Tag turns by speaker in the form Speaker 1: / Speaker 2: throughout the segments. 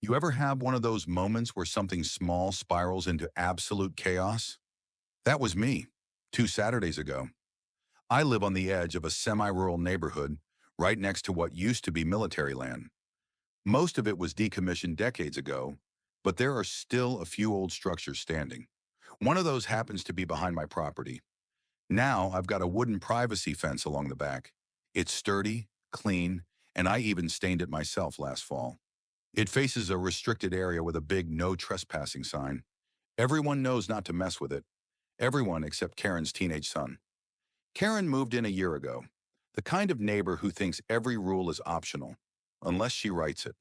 Speaker 1: You ever have one of those moments where something small spirals into absolute chaos? That was me, 2 Saturdays ago. I live on the edge of a semi-rural neighborhood right next to what used to be military land. Most of it was decommissioned decades ago, but there are still a few old structures standing. One of those happens to be behind my property. Now I've got a wooden privacy fence along the back. It's sturdy, clean, and I even stained it myself last fall. It faces a restricted area with a big no trespassing sign. Everyone knows not to mess with it. Everyone except Karen's teenage son. Karen moved in a year ago. The kind of neighbor who thinks every rule is optional, unless she writes it.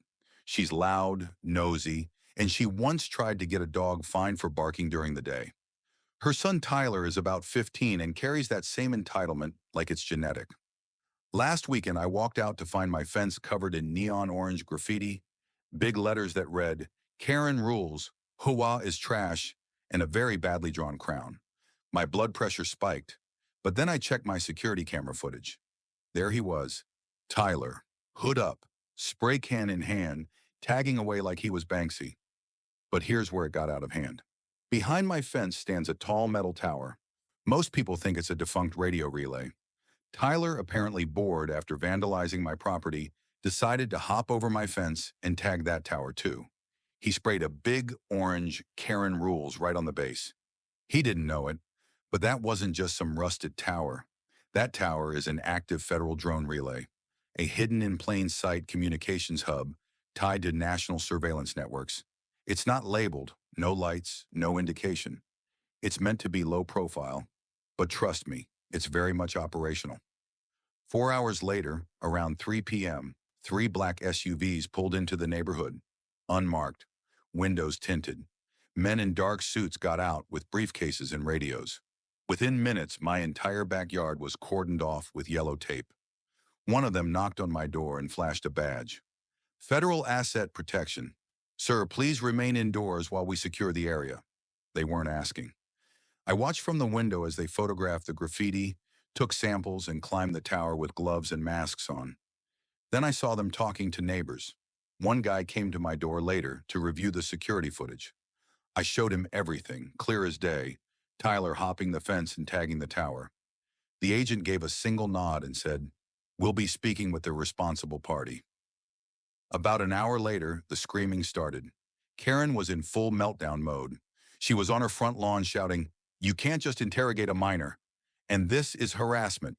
Speaker 1: She's loud, nosy, and she once tried to get a dog fined for barking during the day. Her son Tyler is about 15 and carries that same entitlement like it's genetic. Last weekend, I walked out to find my fence covered in neon orange graffiti, big letters that read, Karen rules, HOA is trash, and a very badly drawn crown. My blood pressure spiked, but then I checked my security camera footage. There he was, Tyler, hood up, spray can in hand, tagging away like he was Banksy. But here's where it got out of hand. Behind my fence stands a tall metal tower. Most people think it's a defunct radio relay. Tyler, apparently bored after vandalizing my property, decided to hop over my fence and tag that tower too. He sprayed a big orange Karen rules right on the base. He didn't know it, but that wasn't just some rusted tower. That tower is an active federal drone relay, a hidden in plain sight communications hub tied to national surveillance networks. It's not labeled, no lights, no indication. It's meant to be low profile, but trust me, it's very much operational. 4 hours later, around 3 p.m., three black SUVs pulled into the neighborhood, unmarked, windows tinted. Men in dark suits got out with briefcases and radios. Within minutes, my entire backyard was cordoned off with yellow tape. One of them knocked on my door and flashed a badge. Federal Asset Protection. Sir, please remain indoors while we secure the area. They weren't asking. I watched from the window as they photographed the graffiti, took samples, and climbed the tower with gloves and masks on. Then I saw them talking to neighbors. One guy came to my door later to review the security footage. I showed him everything, clear as day, Tyler hopping the fence and tagging the tower. The agent gave a single nod and said, "We'll be speaking with the responsible party." About an hour later, the screaming started. Karen was in full meltdown mode. She was on her front lawn shouting, "You can't just interrogate a minor. And this is harassment."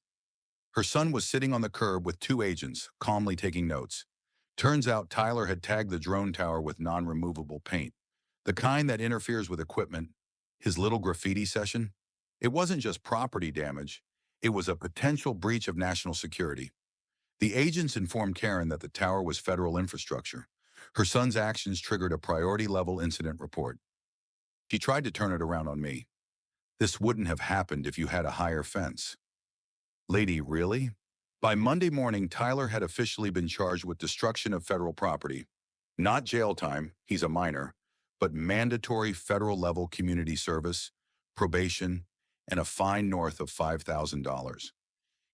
Speaker 1: Her son was sitting on the curb with two agents, calmly taking notes. Turns out Tyler had tagged the drone tower with non-removable paint, the kind that interferes with equipment. His little graffiti session? It wasn't just property damage. It was a potential breach of national security. The agents informed Karen that the tower was federal infrastructure. Her son's actions triggered a priority-level incident report. She tried to turn it around on me. This wouldn't have happened if you had a higher fence. Lady, really? By Monday morning, Tyler had officially been charged with destruction of federal property. Not jail time, he's a minor, but mandatory federal-level community service, probation, and a fine north of $5,000.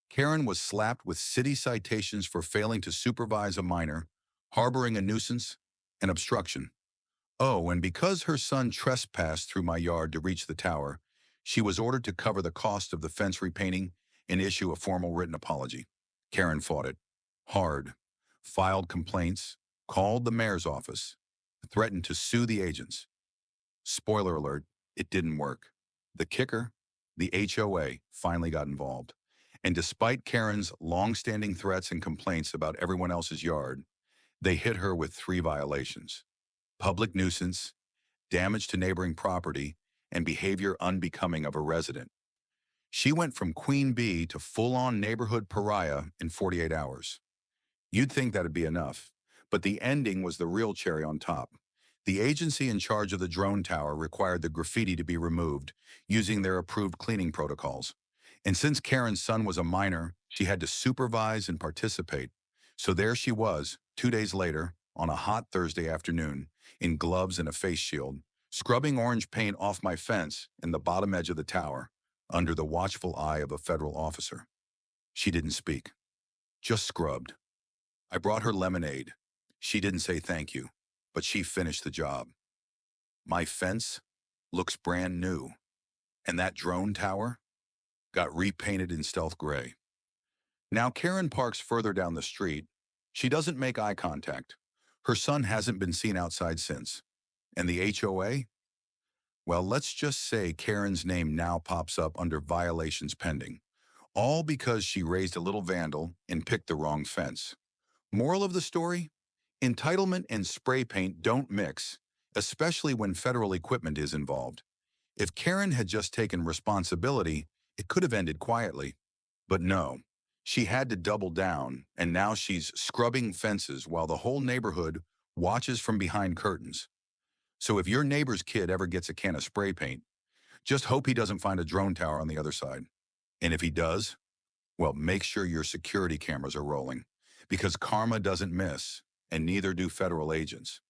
Speaker 1: Karen was slapped with city citations for failing to supervise a minor, harboring a nuisance, and obstruction. Oh, and because her son trespassed through my yard to reach the tower, she was ordered to cover the cost of the fence repainting and issue a formal written apology. Karen fought it hard, filed complaints, called the mayor's office, threatened to sue the agents. Spoiler alert, it didn't work. The kicker? The HOA finally got involved. And despite Karen's long-standing threats and complaints about everyone else's yard, they hit her with three violations: public nuisance, damage to neighboring property, and behavior unbecoming of a resident. She went from queen bee to full-on neighborhood pariah in 48 hours. You'd think that'd be enough, but the ending was the real cherry on top. The agency in charge of the drone tower required the graffiti to be removed using their approved cleaning protocols. And since Karen's son was a minor, she had to supervise and participate. So there she was, 2 days later, on a hot Thursday afternoon, in gloves and a face shield, scrubbing orange paint off my fence in the bottom edge of the tower, under the watchful eye of a federal officer. She didn't speak, just scrubbed. I brought her lemonade. She didn't say thank you. but she finished the job. My fence looks brand new, and that drone tower got repainted in stealth gray. Now Karen parks further down the street. She doesn't make eye contact. Her son hasn't been seen outside since. And the HOA? Well, let's just say Karen's name now pops up under violations pending, all because she raised a little vandal and picked the wrong fence. Moral of the story? Entitlement and spray paint don't mix, especially when federal equipment is involved. If Karen had just taken responsibility, it could have ended quietly. But no, she had to double down, and now she's scrubbing fences while the whole neighborhood watches from behind curtains. So if your neighbor's kid ever gets a can of spray paint, just hope he doesn't find a drone tower on the other side. And if he does, well, make sure your security cameras are rolling, because karma doesn't miss, and neither do federal agents.